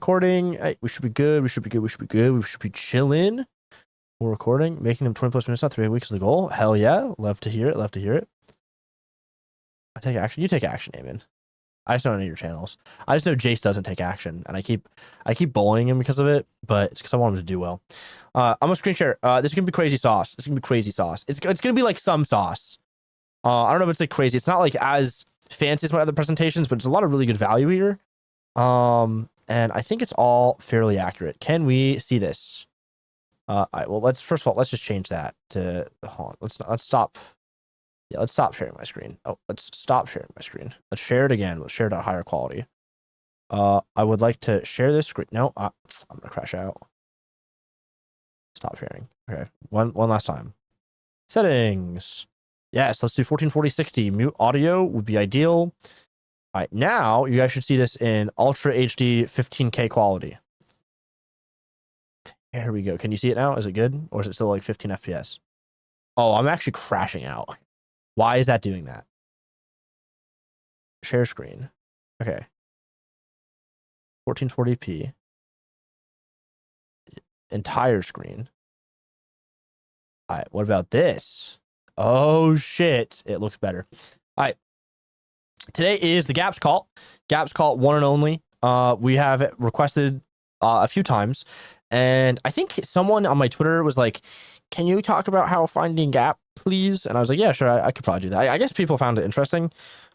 recording. Hey, we should be good. We should be good. We should be good. We should be chilling. We're recording, making them 20 plus minutes, not 3 weeks is the goal. Hell yeah. Love to hear it. Love to hear it. I take action. You take action, Eamon. I just don't know your channels. I just know Jace doesn't take action, and I keep bullying him because of it, but it's because I want him to do well. I'm gonna screen share. This is gonna be crazy sauce. This is gonna be crazy sauce. It's gonna be like some sauce. I don't know if it's like crazy. It's not like as fancy as my other presentations, but it's a lot of really good value here. And I think it's all fairly accurate. Can we see this? All right, well, let's first of all, let's just change that to hold on, let's stop. Yeah, let's stop sharing my screen. Oh, let's stop sharing my screen. Let's share it again. Let's share it at higher quality. I would like to share this screen. No, I'm gonna crash out. Stop sharing. Okay, one last time. Settings. Yes, let's do 1440 60. Mute audio would be ideal. All right, now you guys should see this in Ultra HD 15K quality. There we go. Can you see it now? Is it good? Or is it still like 15 FPS? Oh, I'm actually crashing out. Why is that doing that? Share screen. Okay. 1440p. Entire screen. All right, what about this? Oh, shit. It looks better. All right. Today is the Gaps Cult. Gaps Cult one and only. We have it requested a few times. And I think someone on my Twitter was like, can you talk about how finding gap, please? And I was like, yeah, sure. I could probably do that. I guess people found it interesting.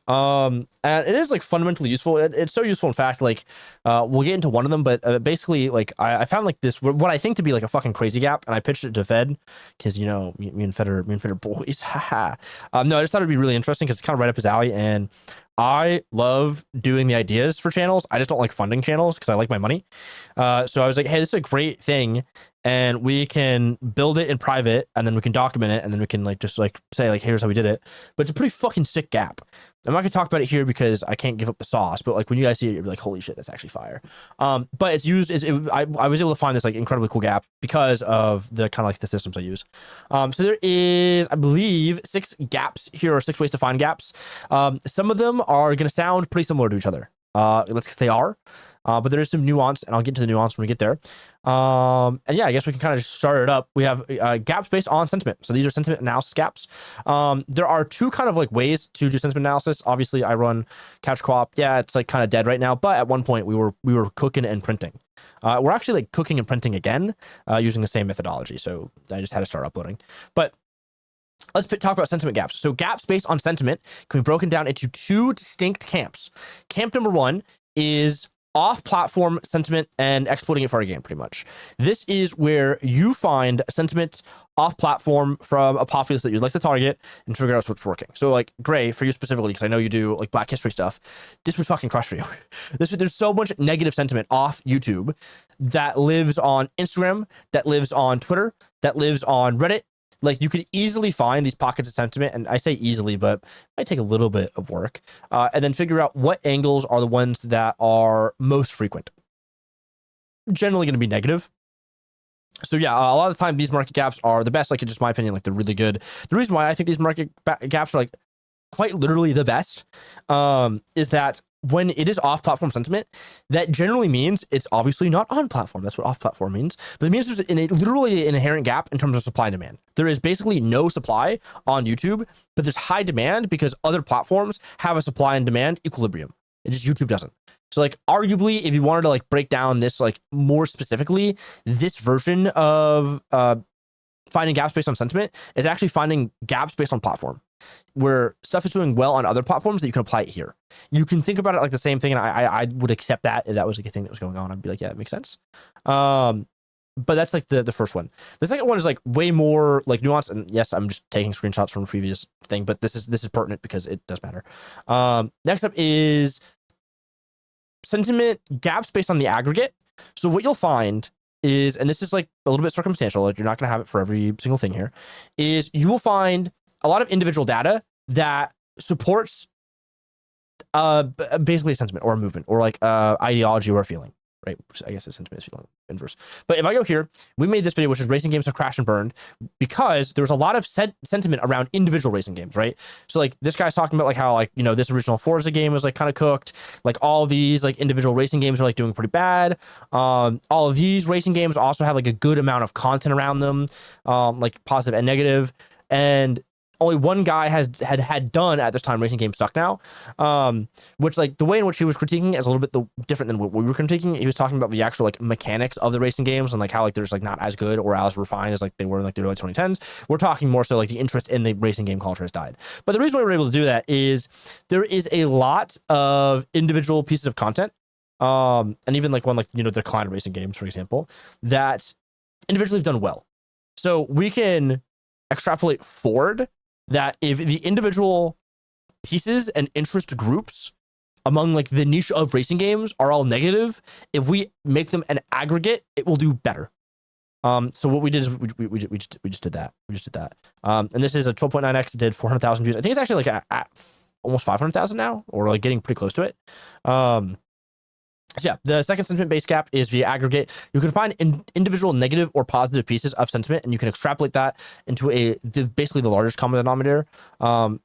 And it is like fundamentally useful. It's so useful. In fact, like, we'll get into one of them, but basically like I found like this, what I think to be like a fucking crazy gap. And I pitched it to Fed because, you know, me and Fed are boys. Haha. No, I just thought it'd be really interesting because it's kind of right up his alley. And I love doing the ideas for channels. I just don't like funding channels because I like my money. So I was like, hey, this is a great thing. And we can build it in private and then we can document it and then we can like just like say like, here's how we did it. But it's a pretty fucking sick gap. I'm not gonna talk about it here because I can't give up the sauce, but like when you guys see it, you'll be like, holy shit, that's actually fire. But it's used, I was able to find this like incredibly cool gap because of the kind of like the systems I use. So there is, I believe, 6 gaps here, or 6 ways to find gaps. Some of them are gonna sound pretty similar to each other. Because they are. But there is some nuance, and I'll get to the nuance when we get there. And yeah, I guess we can kind of just start it up. We have gaps based on sentiment. So these are sentiment analysis gaps. There are 2 kind of like ways to do sentiment analysis. Obviously, I run Couch Co-op. Yeah, it's like kind of dead right now. But at one point, we were cooking and printing. We're actually like cooking and printing again using the same methodology. So I just had to start uploading. But let's talk about sentiment gaps. So gaps based on sentiment can be broken down into 2 distinct camps. Camp number 1 is off-platform sentiment and exploiting it for a game, pretty much. This is where you find sentiment off-platform from a populace that you'd like to target and figure out what's working. So like Gray, for you specifically, because I know you do like Black History stuff, this would fucking crush for you. There's so much negative sentiment off YouTube that lives on Instagram, that lives on Twitter, that lives on Reddit. Like you could easily find these pockets of sentiment, and I say easily, but it might take a little bit of work, and then figure out what angles are the ones that are most frequent. Generally going to be negative. So yeah, a lot of the time these market gaps are the best. Like in just my opinion, like they're really good. The reason why I think these market gaps are like quite literally the best is that when it is off-platform sentiment, that generally means it's obviously not on-platform. That's what off-platform means. But it means there's literally an inherent gap in terms of supply and demand. There is basically no supply on YouTube, but there's high demand because other platforms have a supply and demand equilibrium. It just YouTube doesn't. So like arguably, if you wanted to like break down this like more specifically, this version of finding gaps based on sentiment is actually finding gaps based on platform, where stuff is doing well on other platforms that you can apply it here. You can think about it like the same thing, and I would accept that if that was like a thing that was going on. I'd be like, yeah, it makes sense. But that's like the first one. The second one is like way more like nuanced, and yes, I'm just taking screenshots from a previous thing, but this is pertinent because it does matter. Next up is sentiment gaps based on the aggregate. So what you'll find is, and this is like a little bit circumstantial, like you're not going to have it for every single thing here, is you will find a lot of individual data that supports basically a sentiment or a movement or like ideology or a feeling. right? I guess it's sentiment is inverse. But if I go here, we made this video, which is racing games have crashed and burned, because there was a lot of sentiment around individual racing games, right? So like this guy's talking about like how like, you know, this original Forza game was like kind of cooked. Like all these like individual racing games are like doing pretty bad. All of these racing games also have like a good amount of content around them, like positive and negative. And only one guy had done at this time racing games suck now, which like the way in which he was critiquing is a little bit different than what we were critiquing. He was talking about the actual like mechanics of the racing games and like how like there's like not as good or as refined as like they were in like the early 2010s. We're talking more so like the interest in the racing game culture has died. But the reason why we were able to do that is there is a lot of individual pieces of content, and even like one like, you know, the Decline racing games, for example, that individually have done well. So we can extrapolate forward that if the individual pieces and interest groups among like the niche of racing games are all negative, if we make them an aggregate, it will do better. So what we did is we just did that. We just did that. And this is a 12.9x. It did 400,000 views. I think it's actually like at almost 500,000 now, or like getting pretty close to it. So yeah, the second sentiment based gap is via aggregate. You can find individual negative or positive pieces of sentiment, and you can extrapolate that into basically the largest common denominator.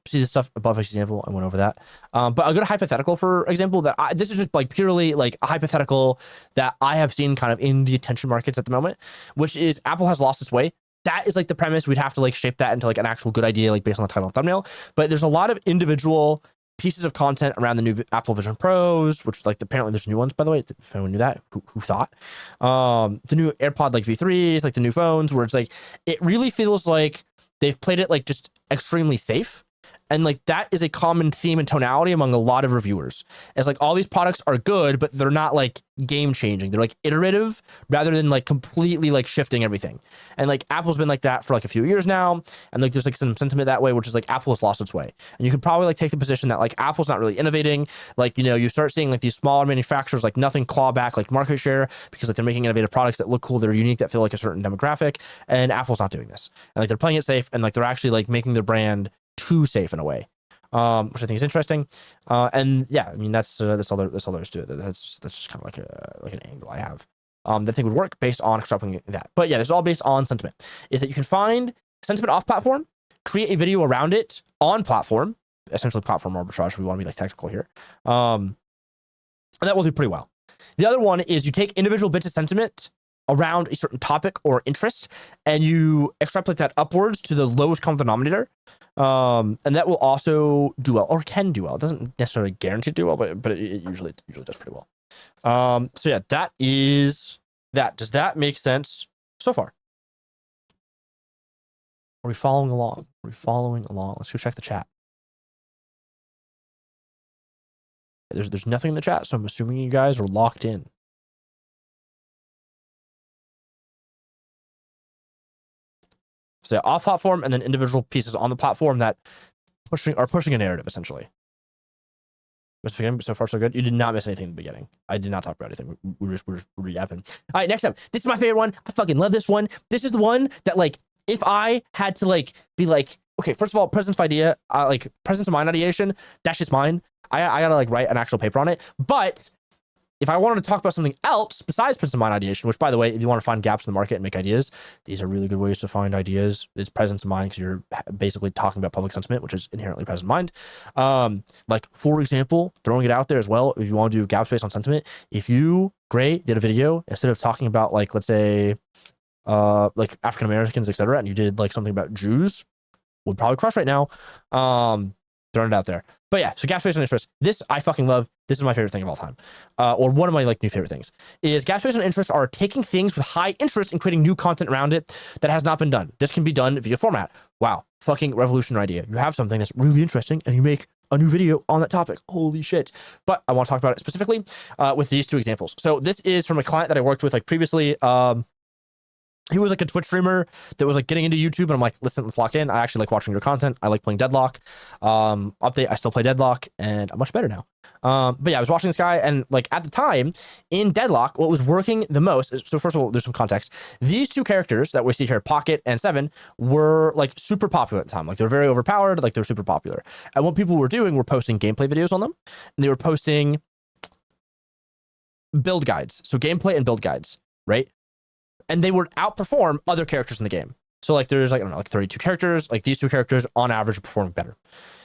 See the stuff above example, I went over that. But a good hypothetical, for example, that this is just like purely like a hypothetical that I have seen kind of in the attention markets at the moment, which is Apple has lost its way. That is like the premise. We'd have to like shape that into like an actual good idea, like based on the title and thumbnail. But there's a lot of individual pieces of content around the new Apple Vision Pros, which like apparently there's new ones, by the way, if anyone knew that, who thought, the new AirPod like V3s, like the new phones, where it's like, it really feels like they've played it like just extremely safe. And like that is a common theme and tonality among a lot of reviewers. It's like all these products are good, but they're not like game changing. They're like iterative rather than like completely like shifting everything. And like Apple's been like that for like a few years now. And like there's like some sentiment that way, which is like Apple has lost its way. And you could probably like take the position that like Apple's not really innovating. Like, you know, you start seeing like these smaller manufacturers like nothing claw back like market share because like they're making innovative products that look cool, that are unique, that feel like a certain demographic. And Apple's not doing this. And like they're playing it safe, and like they're actually like making their brand too safe in a way, which I think is interesting. And yeah, I mean that's all there is to it. That's just kind of like an angle I have that I think would work based on extrapolating that. But yeah, this is all based on sentiment. Is that you can find sentiment off platform, create a video around it on platform, essentially platform arbitrage. If we want to be like technical here, and that will do pretty well. The other one is you take individual bits of sentiment around a certain topic or interest, and you extrapolate that upwards to the lowest common denominator. And that will also do well, or can do well. It doesn't necessarily guarantee to do well, but it usually does pretty well. So yeah, that is that. Does that make sense so far? Are we following along? Let's go check the chat. There's nothing in the chat, so I'm assuming you guys are locked in. So off platform, and then individual pieces on the platform that are pushing a narrative essentially. So far so good. You did not miss anything in the beginning. I did not talk about anything. We're just yapping. All right, next up. This is my favorite one. I fucking love this one. This is the one that like if I had to like be like, okay, first of all, presence of mind ideation. That's just mine. I gotta like write an actual paper on it. But if I wanted to talk about something else besides presence of mind ideation, which by the way, if you want to find gaps in the market and make ideas, these are really good ways to find ideas. It's presence of mind because you're basically talking about public sentiment, which is inherently present of mind. Like for example, throwing it out there as well, if you want to do gaps based on sentiment, if you, Gray, did a video, instead of talking about like, let's say, like African Americans, etc., and you did like something about Jews, would probably crush right now. Throwing it out there. But yeah, so gaps based on interest. This I fucking love. This is my favorite thing of all time. Or one of my like new favorite things is gaps based on interest are taking things with high interest and creating new content around it that has not been done. This can be done via format. Wow, fucking revolutionary idea. You have something that's really interesting and you make a new video on that topic. Holy shit. But I want to talk about it specifically with these two examples. So this is from a client that I worked with like previously. He was like a Twitch streamer that was like getting into YouTube, and I'm like, listen, let's lock in. I actually like watching your content. I like playing Deadlock. Update, I still play Deadlock, and I'm much better now. But yeah, I was watching this guy, and like at the time in Deadlock, what was working the most is, so first of all, there's some context. These two characters that we see here, Pocket and Seven, were like super popular at the time. Like they're very overpowered, like they're super popular. And what people were doing were posting gameplay videos on them, and they were posting build guides. So gameplay and build guides, right? And they would outperform other characters in the game. So like there's like, I don't know, like 32 characters, like these two characters on average are performing better.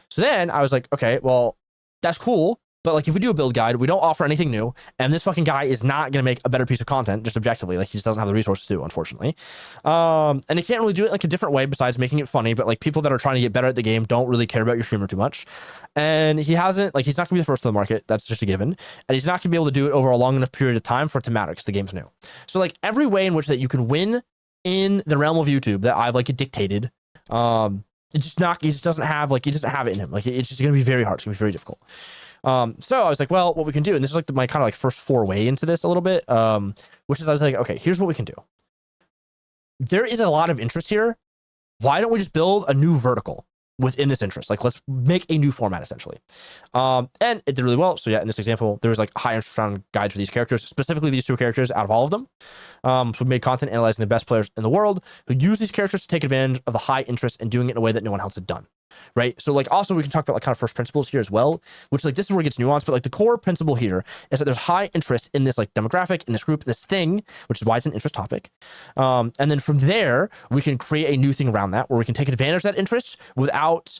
So then I was like, okay, well, that's cool. But like if we do a build guide, we don't offer anything new. And this fucking guy is not going to make a better piece of content just objectively. Like he just doesn't have the resources to, unfortunately. And he can't really do it like a different way besides making it funny. But like people that are trying to get better at the game don't really care about your streamer too much. And he hasn't, like he's not going to be the first to the market. That's just a given. And he's not going to be able to do it over a long enough period of time for it to matter because the game's new. So like every way in which that you can win in the realm of YouTube that I've like dictated, he just doesn't have it in him. Like it's just going to be very hard. It's going to be very difficult. So I was like, well, what we can do, and this is like my kind of like first foray into this a little bit, which is I was like, okay, here's what we can do. There is a lot of interest here. Why don't we just build a new vertical within this interest? Like, let's make a new format essentially. And it did really well. So yeah, in this example, there was like high interest around guides for these characters, specifically these two characters out of all of them. So we made content analyzing the best players in the world who use these characters to take advantage of the high interest and doing it in a way that no one else had done. Right. So like also we can talk about like kind of first principles here as well, which like this is where it gets nuanced. But like the core principle here is that there's high interest in this like demographic, in this group, this thing, which is why it's an interest topic. And then from there, we can create a new thing around that where we can take advantage of that interest without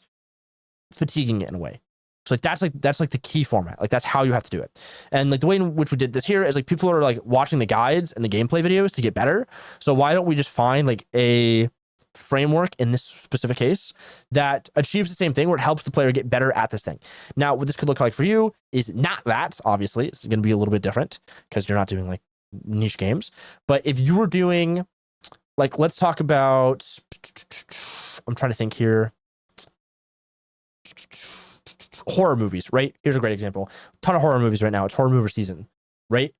fatiguing it in a way. So like that's like the key format. Like that's how you have to do it. And like the way in which we did this here is like people are like watching the guides and the gameplay videos to get better. So why don't we just find like a framework in this specific case that achieves the same thing where it helps the player get better at this thing. Now, what this could look like for you is not that, obviously. It's going to be a little bit different because you're not doing like niche games. But if you were doing like, let's talk about, I'm trying to think here. Horror movies, right? Here's a great example. A ton of horror movies right now. It's horror movie season, right?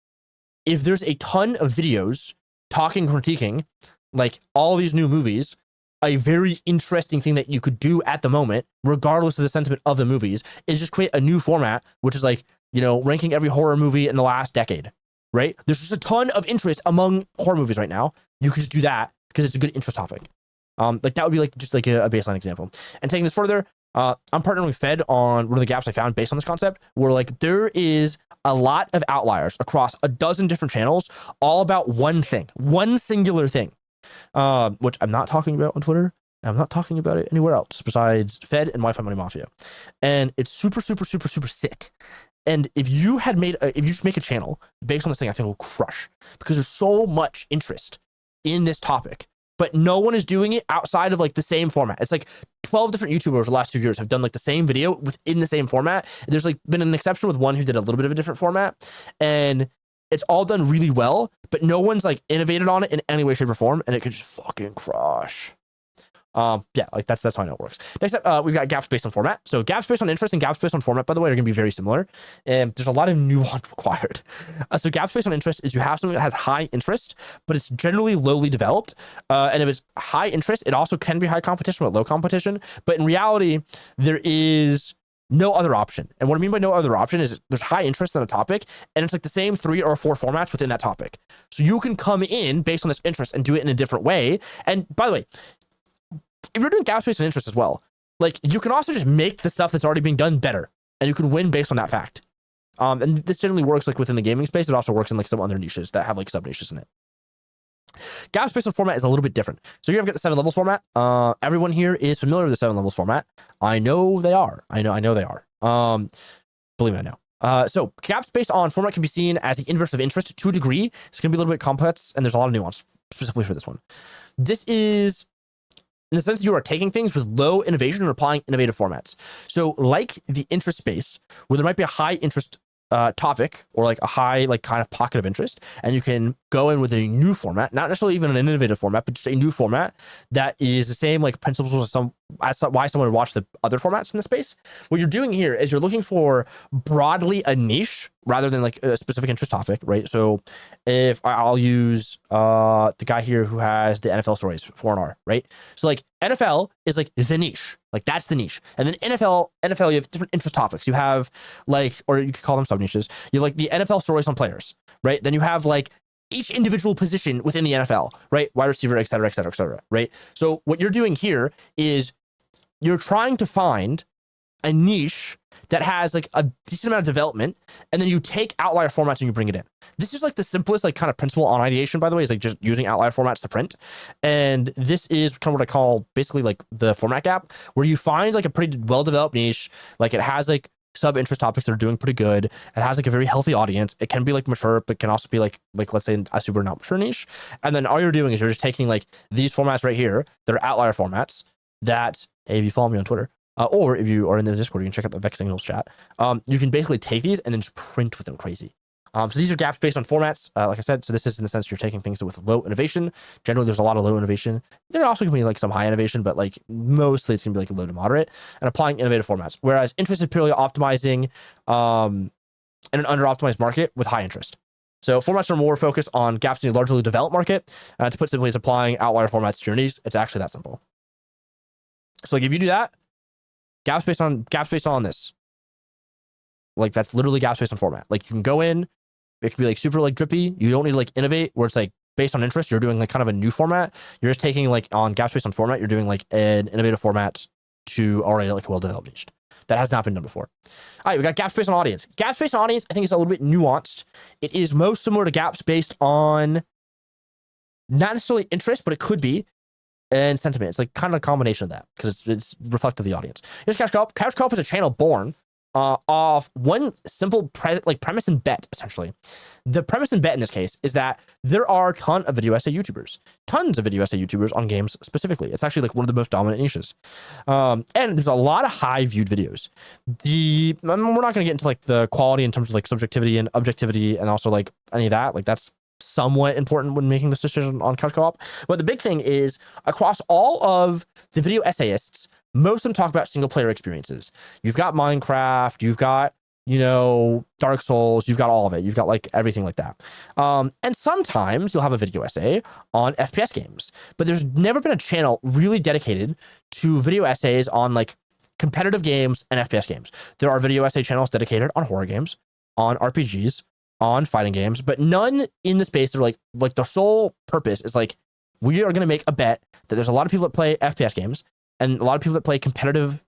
If there's a ton of videos talking, critiquing like all these new movies, a very interesting thing that you could do at the moment, regardless of the sentiment of the movies, is just create a new format, which is like, you know, ranking every horror movie in the last decade, right? There's just a ton of interest among horror movies right now. You could just do that because it's a good interest topic. Like that would be like just like a baseline example. And taking this further, I'm partnering with Fed on one of the gaps I found based on this concept, where like there is a lot of outliers across a dozen different channels, all about one thing, one singular thing. Which I'm not talking about on Twitter. I'm not talking about it anywhere else besides Fed and Wi-Fi Money Mafia. And it's super, super, super, super sick. And if you just make a channel based on this thing, I think it will crush because there's so much interest in this topic, but no one is doing it outside of like the same format. It's like 12 different YouTubers the last 2 years have done like the same video within the same format. There's like been an exception with one who did a little bit of a different format, and it's all done really well, but no one's like innovated on it in any way, shape, or form, and it could just fucking crush. Yeah, like that's how I know it works. Next up, we've got gaps based on format. So gaps based on interest and gaps based on format, by the way, are going to be very similar. And there's a lot of nuance required. So gaps based on interest is you have something that has high interest, but it's generally lowly developed. And if it's high interest, it also can be high competition with low competition. But in reality, there is no other option. And what I mean by no other option is there's high interest in a topic, and it's like the same 3 or 4 formats within that topic. So you can come in based on this interest and do it in a different way. And by the way, if you're doing gaps based on interest as well, like you can also just make the stuff that's already being done better, and you can win based on that fact. And this generally works like within the gaming space. It also works in like some other niches that have like sub niches in it. Gaps based on format is a little bit different. So here I've got the 7 levels format. Everyone here is familiar with the 7 levels format. I know they are. I know they are. Believe me, I know. So gaps based on format can be seen as the inverse of interest to a degree. It's going to be a little bit complex, and there's a lot of nuance specifically for this one. This is in the sense that you are taking things with low innovation and applying innovative formats. So like the interest space, where there might be a high interest topic or like a high like kind of pocket of interest, and you can go in with a new format, not necessarily even an innovative format, but just a new format that is the same like principles as why someone would watch the other formats in the space. What you're doing here is you're looking for broadly a niche rather than like a specific interest topic, right? So if I'll use the guy here who has the NFL stories, 4NR, right? So like NFL is like the niche, like that's the niche. And then NFL, you have different interest topics. You have like, or you could call them sub niches. You have like the NFL stories on players, right? Then you have like each individual position within the NFL, right? Wide receiver, et cetera, et cetera, et cetera, right? So what you're doing here is you're trying to find a niche that has like a decent amount of development, and then you take outlier formats and you bring it in. This is like the simplest like kind of principle on ideation, by the way, is like just using outlier formats to print. And this is kind of what I call basically like the format gap, where you find like a pretty well-developed niche, like it has like sub-interest topics that are doing pretty good. It has like a very healthy audience. It can be like mature, but can also be like let's say a super not mature niche. And then all you're doing is you're just taking like these formats right here that are outlier formats that, hey, if you follow me on Twitter, or if you are in the Discord, you can check out the Vex Signals chat. You can basically take these and then just print with them crazy. So these are gaps based on formats, like I said. So this is in the sense you're taking things with low innovation. Generally, there's a lot of low innovation. There also can be like some high innovation, but like mostly it's gonna be like low to moderate, and applying innovative formats. Whereas interest is purely optimizing in an under-optimized market with high interest. So formats are more focused on gaps in a largely developed market. To put simply, it's applying outlier formats to your needs. It's actually that simple. So like if you do that, gaps based on this, like that's literally gaps based on format. Like you can go in, it can be like super like drippy. You don't need to like innovate where it's like based on interest. You're doing like kind of a new format. You're just taking like on gaps based on format. You're doing like an innovative format to already like a well-developed niche that has not been done before. All right, we got gaps based on audience. Gaps based on audience, I think, is a little bit nuanced. It is most similar to gaps based on not necessarily interest, but it could be, and sentiment. It's like kind of a combination of that because it's reflective of the audience. Here's Couch Co-op. Couch Co-op is a channel born off one simple premise and bet, essentially. The premise and bet in this case is that there are a ton of video essay YouTubers. Tons of video essay YouTubers on games specifically. It's actually like one of the most dominant niches. And there's a lot of high viewed videos. We're not going to get into like the quality in terms of like subjectivity and objectivity and also like any of that. Like that's somewhat important when making this decision on Couch Co-op. But the big thing is across all of the video essayists, most of them talk about single player experiences. You've got Minecraft, you've got, you know, Dark Souls, you've got all of it. You've got like everything like that. And sometimes you'll have a video essay on FPS games, but there's never been a channel really dedicated to video essays on like competitive games and FPS games. There are video essay channels dedicated on horror games, on RPGs, on fighting games, but none in the space. They're like their sole purpose is like, we are going to make a bet that there's a lot of people that play FPS games and a lot of people that play competitive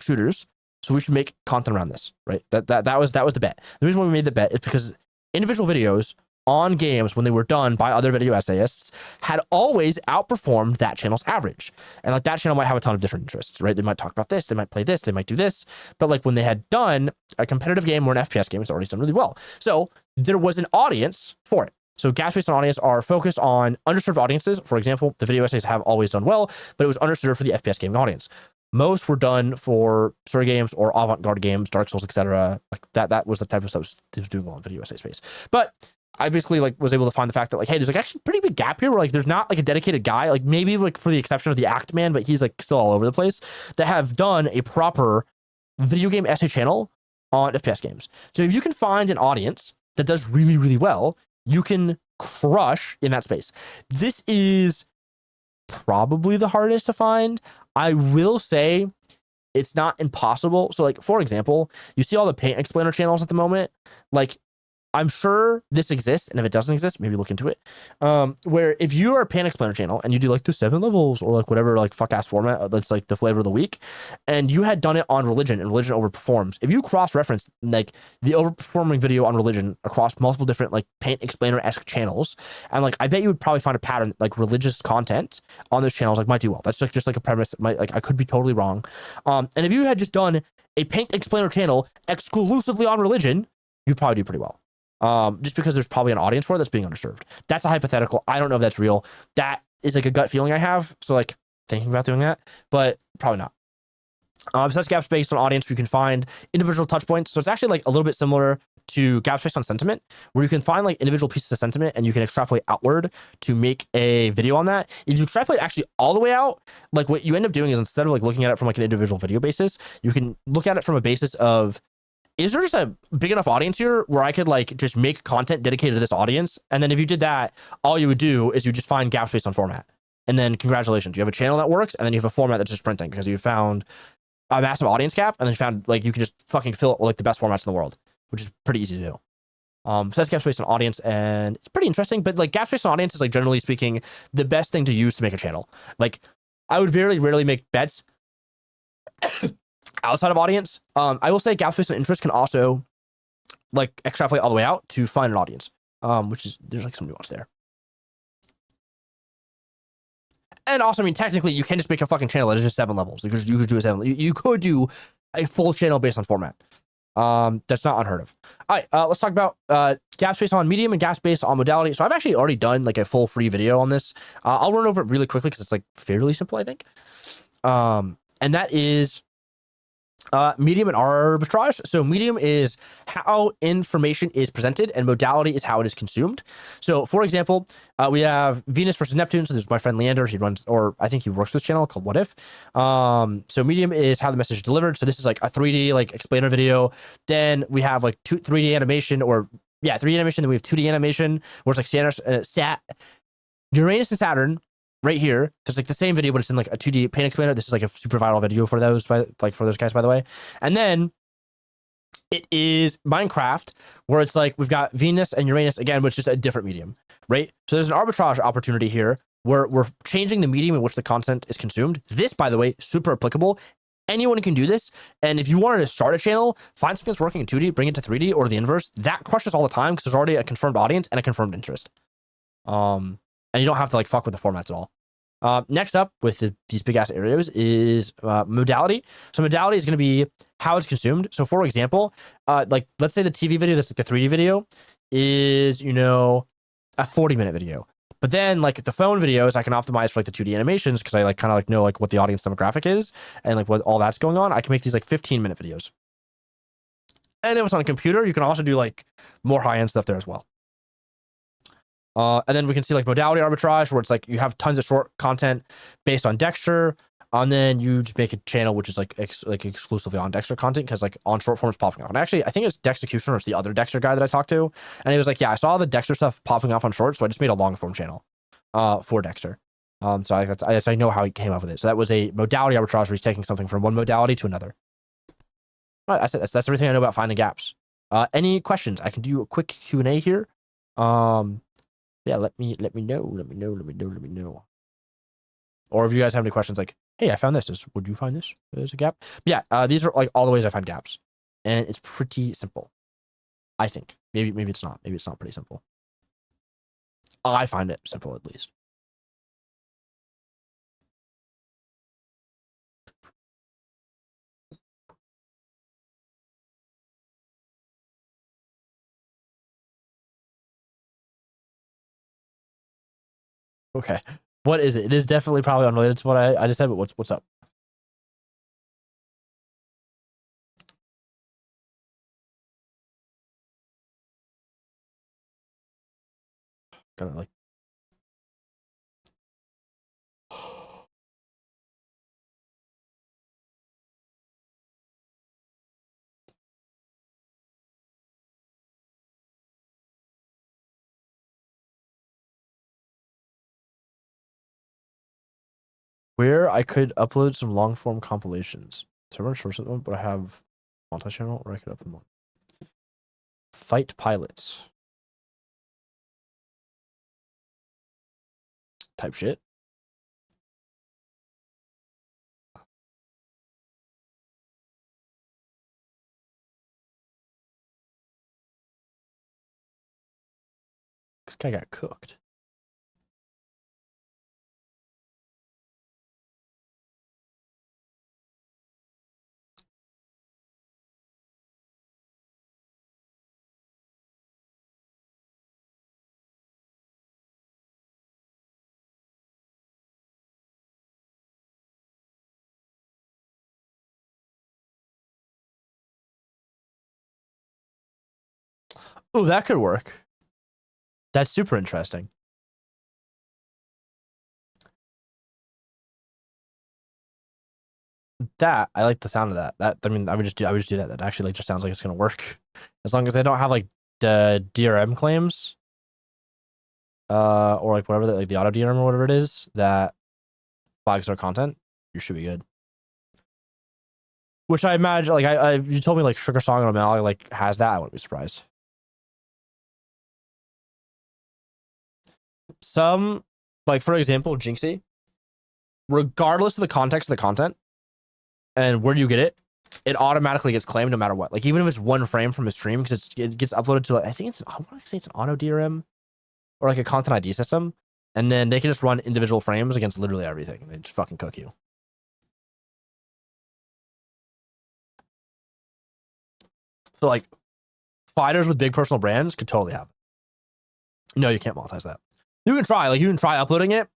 shooters, so we should make content around this, right? That was the bet. The reason why we made the bet is because individual videos on games, when they were done by other video essayists, had always outperformed that channel's average. And like that channel might have a ton of different interests, right? They might talk about this, they might play this, they might do this. But like when they had done a competitive game or an FPS game, it's already done really well. So there was an audience for it. So gaps based on audience are focused on underserved audiences. For example, the video essays have always done well, but it was underserved for the FPS gaming audience. Most were done for story games or avant-garde games, Dark Souls, etc. Like that was the type of stuff that was doing well in video essay space. But I basically like was able to find the fact that like, hey, there's like actually a pretty big gap here where like there's not like a dedicated guy, like maybe like for the exception of the Act Man, but he's like still all over the place, that have done a proper video game essay channel on FPS games. So if you can find an audience that does really, really well, you can crush in that space. This is probably the hardest to find. I will say it's not impossible. So like, for example, you see all the paint explainer channels at the moment. Like, I'm sure this exists, and if it doesn't exist, maybe look into it. Where if you are a paint explainer channel and you do like the 7 levels or like whatever like fuck ass format that's like the flavor of the week, and you had done it on religion and religion overperforms, if you cross reference like the overperforming video on religion across multiple different like paint explainer-esque channels, and like I bet you would probably find a pattern like religious content on those channels like might do well. That's like just like a premise. Might like I could be totally wrong. And if you had just done a paint explainer channel exclusively on religion, you'd probably do pretty well. Just because there's probably an audience for it that's being underserved. That's a hypothetical. I don't know if that's real. That is like a gut feeling I have. So like thinking about doing that, but probably not. So that's gaps based on audience. You can find individual touch points. So it's actually like a little bit similar to gaps based on sentiment, where you can find like individual pieces of sentiment and you can extrapolate outward to make a video on that. If you extrapolate actually all the way out, like what you end up doing is instead of like looking at it from like an individual video basis, you can look at it from a basis of, is there just a big enough audience here where I could like just make content dedicated to this audience? And then if you did that, all you would do is you just find gaps based on format. And then congratulations, you have a channel that works, and then you have a format that's just printing because you found a massive audience gap, and then you found like you can just fucking fill it with like the best formats in the world, which is pretty easy to do. So that's gaps based on audience, and it's pretty interesting. But like gaps based on audience is like generally speaking the best thing to use to make a channel. Like I would very rarely make bets outside of audience. I will say gaps based on interest can also like extrapolate all the way out to find an audience. Which is there's like some nuance there. And also, I mean, technically, you can just make a fucking channel that is just 7 levels. You could do a 7. You could do a full channel based on format. That's not unheard of. All right, let's talk about gaps based on medium and gaps based on modality. So I've actually already done like a full free video on this. I'll run over it really quickly because it's like fairly simple, I think. And that is medium and arbitrage. So medium is how information is presented and modality is how it is consumed. So for example, we have Venus versus Neptune. So there's my friend Leander. He runs, or I think he works this channel called What If. So medium is how the message is delivered. So this is like a 3D like explainer video. Then we have like 3D animation or 3D animation. Then we have 2D animation where it's like Uranus and Saturn right here. It's like the same video, but it's in like a 2D paint explainer. This is like a super viral video for those, for those guys, by the way. And then it is Minecraft, where it's like we've got Venus and Uranus again, which is a different medium, right? So there's an arbitrage opportunity here where we're changing the medium in which the content is consumed. This, by the way, super applicable. Anyone can do this. And if you wanted to start a channel, find something that's working in 2D, bring it to 3D or the inverse. That crushes all the time because there's already a confirmed audience and a confirmed interest. And you don't have to like fuck with the formats at all. Next up with these big ass areas is modality. So modality is going to be how it's consumed. So for example, like let's say the TV video, that's like the 3D video is, you know, a 40-minute video. But then like the phone videos, I can optimize for like the 2D animations because I like kind of like know like what the audience demographic is and like what all that's going on. I can make these like 15-minute videos. And if it's on a computer, you can also do like more high-end stuff there as well. And then we can see like modality arbitrage where it's like you have tons of short content based on Dexter. And then you just make a channel which is like exclusively on Dexter content because like on short form it's popping off. And actually, I think it's Dexecutioner or it's the other Dexter guy that I talked to. And he was like, yeah, I saw the Dexter stuff popping off on short, so I just made a long form channel for Dexter. So I know how he came up with it. So that was a modality arbitrage where he's taking something from one modality to another. All right, that's everything I know about finding gaps. Any questions? I can do a quick Q&A here. Yeah, let me know. Or if you guys have any questions, like, hey, I found this. Would you find this as a gap? But yeah, these are like all the ways I find gaps, and it's pretty simple. I think maybe it's not. Maybe it's not pretty simple. I find it simple at least. Okay. What is it? It is definitely probably unrelated to what I just said, but what's up? Gotta like where I could upload some long form compilations. So everyone shorts them, but I have multi-channel where I could upload them on. Fight pilots. Type shit. This guy got cooked. Oh, that could work. That's super interesting. That I like the sound of that. I mean, I would just do that. That actually like just sounds like it's gonna work, as long as they don't have like the DRM claims, or like whatever like the auto DRM or whatever it is that flags our content. You should be good. Which I imagine, like you told me like Sugar Song and O'Malley like has that. I wouldn't be surprised. Some, like for example, Jinxie, regardless of the context of the content and where you get it, it automatically gets claimed no matter what. Like even if it's one frame from a stream, because it gets uploaded to, I think I want to say it's an auto DRM or like a content ID system, and then they can just run individual frames against literally everything. They just fucking cook you. So like fighters with big personal brands could totally have it. No, you can't monetize that. You can try, like you can try uploading it,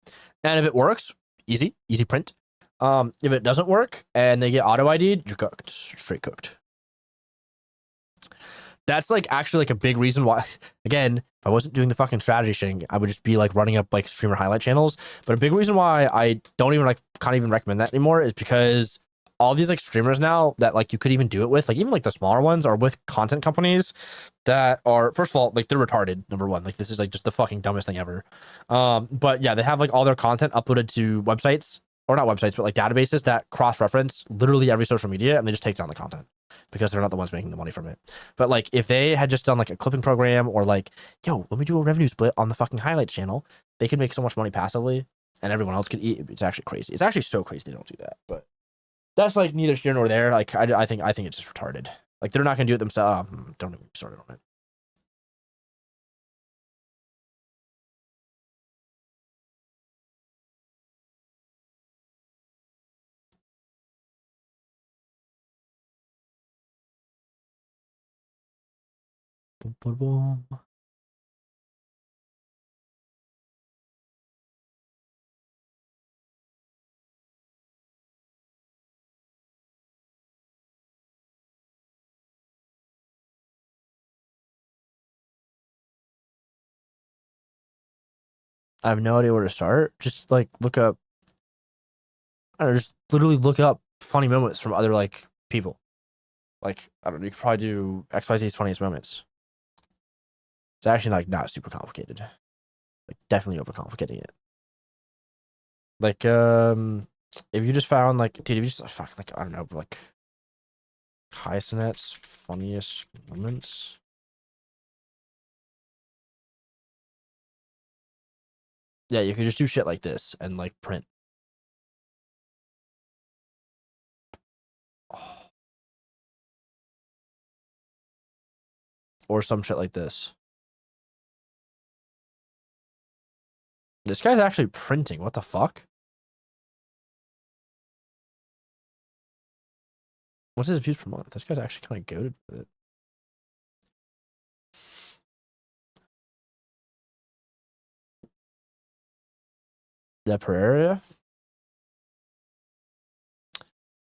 and if it works, easy print. If it doesn't work and they get auto ID'd, you're cooked, straight cooked. That's like actually like a big reason why, again, if I wasn't doing the fucking strategy thing, I would just be like running up like streamer highlight channels. But a big reason why I don't even like, can't even recommend that anymore is because all these like streamers now that like you could even do it with, like even like the smaller ones are with content companies that are, first of all, like they're retarded, number one. Like this is like just the fucking dumbest thing ever. But yeah, they have like all their content uploaded to websites, or not websites, but like databases that cross-reference literally every social media, and they just take down the content because they're not the ones making the money from it. But like if they had just done like a clipping program or like, yo, let me do a revenue split on the fucking highlights channel, they could make so much money passively and everyone else could eat. It's actually crazy. It's actually so crazy they don't do that. But that's like neither here nor there. Like I think it's just retarded. Like they're not gonna do it themselves. Don't even get started on it. Boom, boom, boom. I have no idea where to start. Just like look up, I don't know, just literally look up funny moments from other like people. Like, I don't know, you could probably do XYZ's funniest moments. It's actually like not super complicated. Like definitely overcomplicating it. Like, if you just found like, dude, if you just fuck, like, I don't know, like Kaisenet's funniest moments. Yeah, you could just do shit like this and like print. Oh. Or some shit like this. This guy's actually printing. What the fuck? What's his views per month? This guy's actually kind of goated with it. That per area?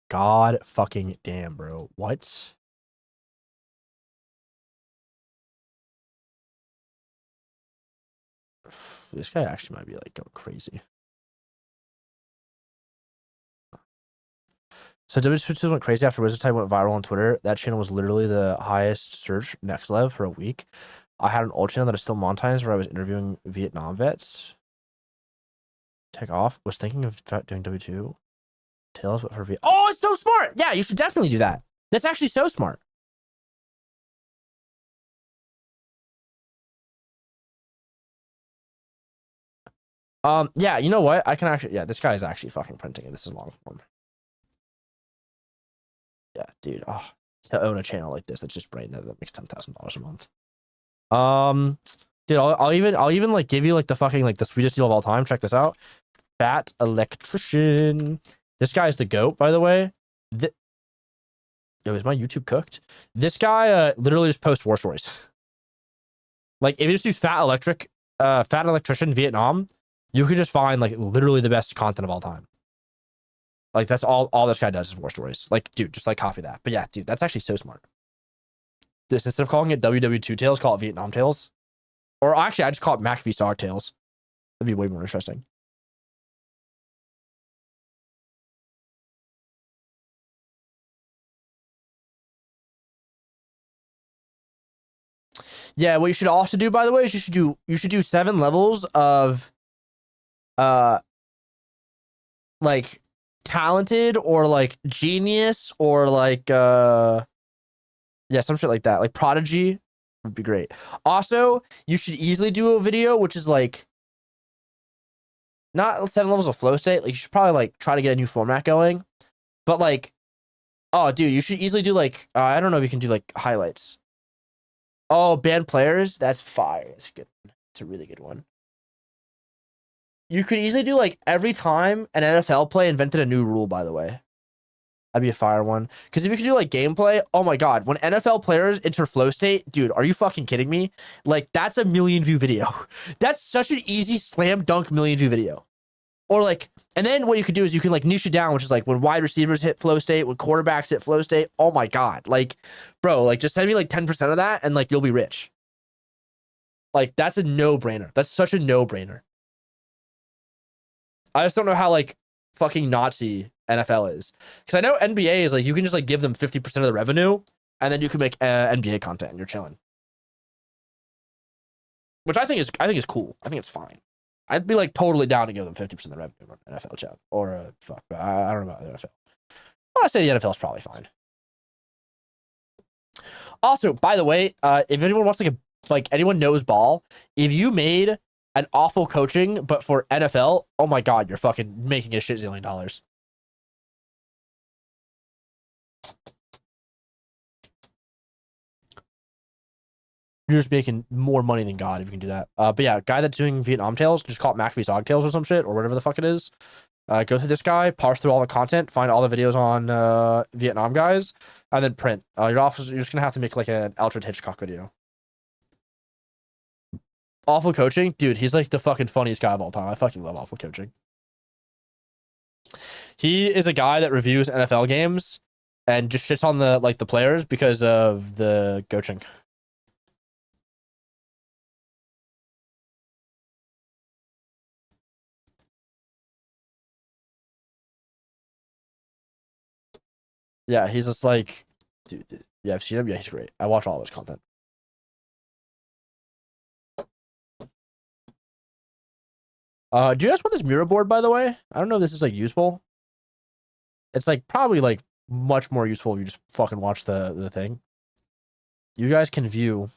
God fucking damn, bro. What? This guy actually might be like going crazy. So W2 went crazy after Wizard Type went viral on Twitter. That channel was literally the highest search next level for a week. I had an old channel that is still monetized where I was interviewing Vietnam vets. Take off. Was thinking of doing W2 Tails, but for Viet. Oh, it's so smart. Yeah, you should definitely do that. That's actually so smart. Yeah, you know what? I can actually, yeah, this guy is actually fucking printing it. This is long form. Yeah, dude. Oh, to own a channel like this, that's just brain that makes $10,000 a month. Dude, I'll even like give you like the fucking like the sweetest deal of all time. Check this out. Fat Electrician. This guy is the GOAT, by the way. Yo, is my YouTube cooked? This guy literally just posts war stories. Like if you just do Fat Electrician Vietnam, you can just find like literally the best content of all time. Like that's all this guy does is war stories. Like, dude, just like copy that. But yeah, dude, that's actually so smart. This, instead of calling it WW2 Tales, call it Vietnam Tales. Or actually, I just call it McAfee Star Tales. That'd be way more interesting. Yeah, what you should also do, by the way, is you should do 7 levels of like talented or like genius or like yeah, some shit like that. Like prodigy would be great. Also, you should easily do a video which is like not 7 levels of flow state. Like you should probably like try to get a new format going. But like Oh, dude, you should easily do like I don't know if you can do like highlights. Oh, ban players. That's fire. It's good. It's a really good one. You could easily do like every time an NFL play invented a new rule. By the way, that'd be a fire one. Because if you could do like gameplay, oh my god, when NFL players enter flow state, dude, are you fucking kidding me? Like that's a million view video. That's such an easy slam dunk million view video. Or like, and then what you could do is you can like niche it down, which is like when wide receivers hit flow state, when quarterbacks hit flow state. Oh my god, like, bro, like just send me like 10% of that, and like you'll be rich. Like that's a no brainer. That's such a no brainer. I just don't know how like fucking Nazi NFL is, because I know NBA is like you can just like give them 50% of the revenue, and then you can make NBA content, and you're chilling. Which I think is cool. I think it's fine. I'd be like totally down to give them 50% of the revenue on NFL chat or fuck. I don't know about the NFL. I say the NFL is probably fine. Also, by the way, if anyone wants like anyone knows ball, if you made an awful coaching but for NFL, oh my god, you're fucking making a shit zillion dollars. You're just making more money than God if you can do that. But yeah, guy that's doing Vietnam Tales, just call it McAfee's Dog Tales or some shit or whatever the fuck it is. Go through this guy, parse through all the content, find all the videos on Vietnam guys, and then print. You're just gonna have to make like an Alfred Hitchcock video. Awful coaching, dude. He's like the fucking funniest guy of all time. I fucking love awful coaching. He is a guy that reviews NFL games and just shits on the players because of the coaching. Yeah, he's just like, dude. Yeah, I've seen him. Yeah, he's great. I watch all of his content. Do you guys want this mirror board, by the way? I don't know if this is like useful. It's like probably like much more useful if you just fucking watch the thing. You guys can view.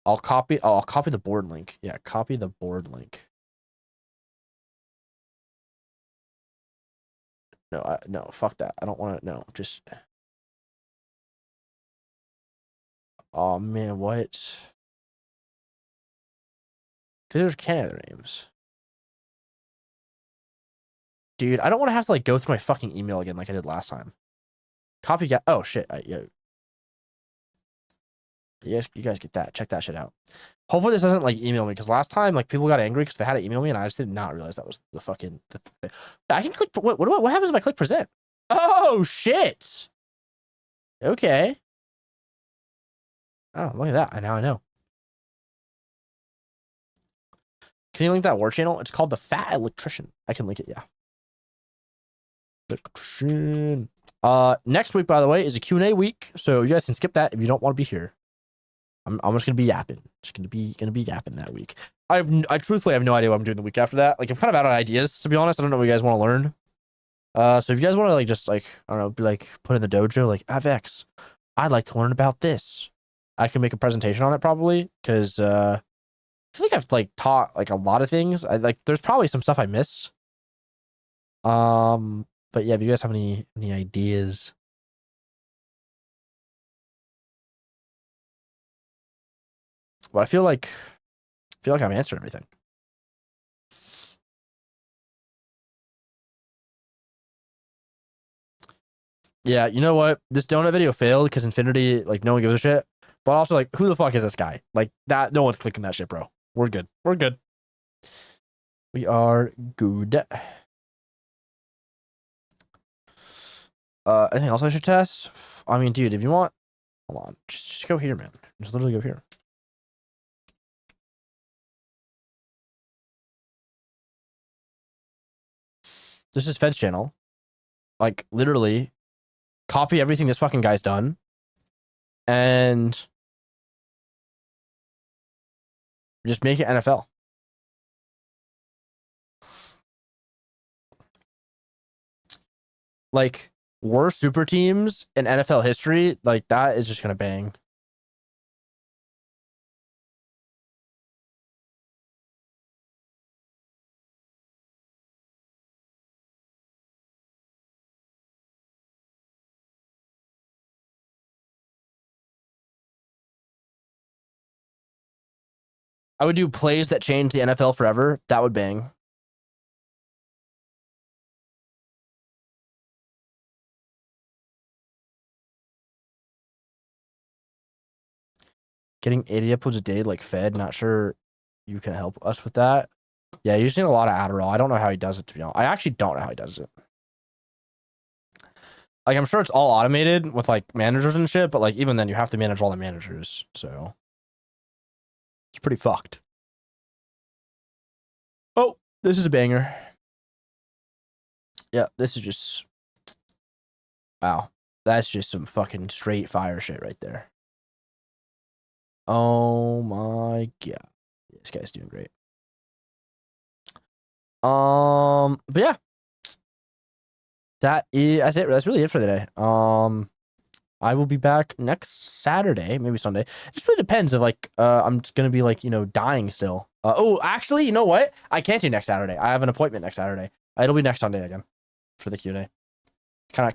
I'll copy. Oh, I'll copy the board link. Yeah, copy the board link. No, no, fuck that. I don't want to. No, just. Oh man, what? There's Canada names. Dude, I don't want to have to like go through my fucking email again like I did last time. Copy. Oh shit. Yeah. You guys get that. Check that shit out. Hopefully this doesn't like email me because last time like people got angry because they had to email me and I just did not realize that was the fucking. I can click. What happens if I click present? Oh shit. Okay. Oh look at that. Now I know. Can you link that war channel? It's called the Fat Electrician. I can link it. Yeah. Electrician. Next week by the way is a Q&A week, so you guys can skip that if you don't want to be here. I'm just gonna be yapping. Just gonna be yapping that week. I truthfully have no idea what I'm doing the week after that. Like I'm kind of out of ideas to be honest. I don't know what you guys want to learn. So if you guys want to like just like I don't know, be like put in the dojo like Avex, I'd like to learn about this. I can make a presentation on it probably because I feel like I've like taught like a lot of things. I like there's probably some stuff I miss. But yeah, if you guys have any ideas. But I feel like I've answered everything. Yeah, you know what? This donut video failed because Infinity, like, no one gives a shit. But also, like, who the fuck is this guy? Like, that, no one's clicking that shit, bro. We're good. We're good. We are good. Anything else I should test? I mean, dude, if you want, hold on. Just go here, man. Just literally go here. This is Fed's channel. Like, literally, copy everything this fucking guy's done. And just make it NFL. Like, worst super teams in NFL history, like, that is just gonna bang. I would do plays that change the NFL forever. That would bang. Getting 80 uploads a day like Fed. Not sure you can help us with that. Yeah, using a lot of Adderall. I don't know how he does it, to be honest. I actually don't know how he does it. Like, I'm sure it's all automated with like managers and shit, but like even then you have to manage all the managers. So it's pretty fucked. Oh, this is a banger. Yeah, this is just, wow. That's just some fucking straight fire shit right there. Oh my god. This guy's doing great. But yeah. That's it. That's really it for the day. I will be back next Saturday, maybe Sunday. It just really depends if like I'm just gonna be like, you know, dying still. Oh, actually, you know what? I can't do next Saturday. I have an appointment next Saturday. It'll be next Sunday again for the Q&A. Kind of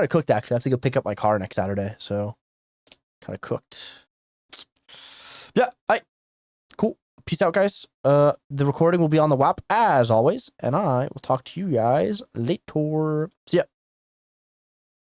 cooked actually. I have to go pick up my car next Saturday, so kind of cooked. Yeah, cool. Peace out, guys. The recording will be on the WAP as always, and I will talk to you guys later. See ya.